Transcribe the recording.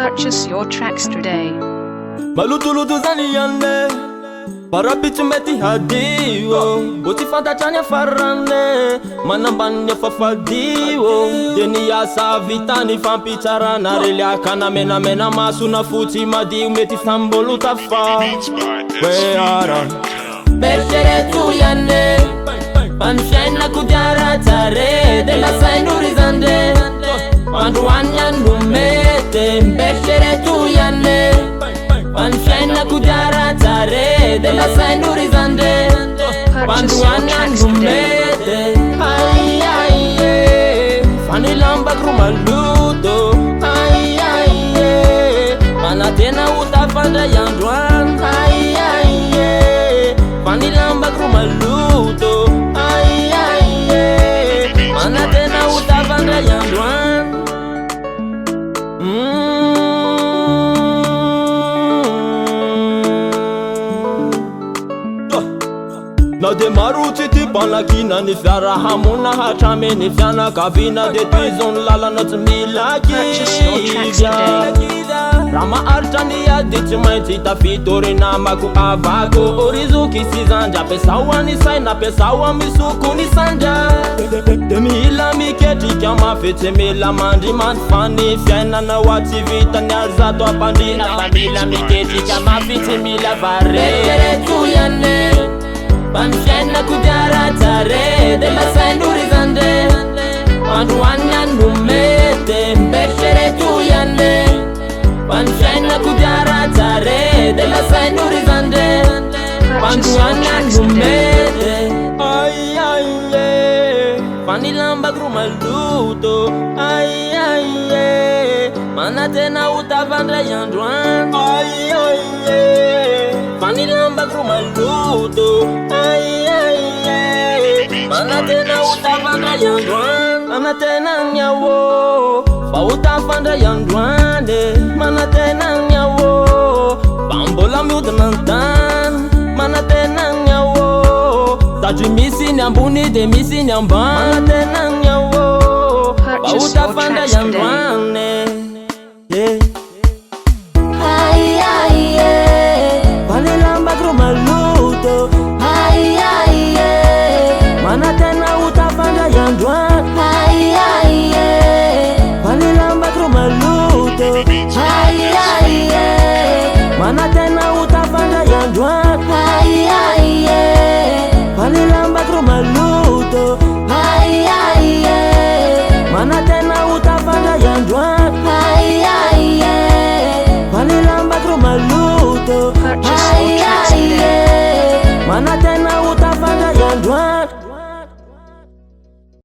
Purchase your tracks today. Malutulutu zaniane Parapitu meti hadiwo Buti fanta chanya farane Manambanya fafadiwo Deni ya sa vitani fampichara Narelia kana mena mena masu na futi madi Meti fambolu tafa Weara Berchere tu yane Panshine na kujara tare De la sainuri zande Panduanya numete Berchere tu yane Panshine na kujara tare De la sainuri zande Panduanya numete Ay ay ay Fani lamba krumaluto Ay ay ay Mana tena utafanda yandwan Ay ay ay Fani lamba krumaluto Ay ay ay Mana tena utafanda yandwan Na de maruti ti panakina ni fiara hamuna hatrame ni fiana kavina de tuizon lala not milaki Rama artani ya diti maiti tafitori na maku avako Orizuki sizanja pesawa ni saina pesawa misuku ni sanja Demila miketi kama fete mila mandi manfani Fiana na wati vita ni arzato apandina Famila miketi kama fete mila vare Bekere tuyane Panshine na kujara tare De la sainuri zande Panduanya numete Bekere tuyane Panshine na kujara tare De la sainuri zande Panduanya numete Ay ay ay Fani lamba grumaluto Ay ay ay Mana tena utavandra yandwan Ay ay ay Fani lamba grumaluto Ay ay ay Mana tena utavandra yandwan Mana tena nyawo Fa utavandra yandwan Mana tena nyawo Bambola miudanantan Mana tena nyawo Taju misi nyambuni de misi nyamban Mana tena nyawo Fa utavandra yandwan Yeah Ay ay ay Fani lamba grumaluto Ay ay ay Mana tena utafanda yandwan Ay ay ay Fani lamba grumaluto Ay ay ay Mana tena utafanda yandwan Ay ay ay Fani lamba grumaluto Ay ay ay Mana tena utafanda yandwan Ay ay ay Fani lamba grumaluto Purchase your tracks today. Mana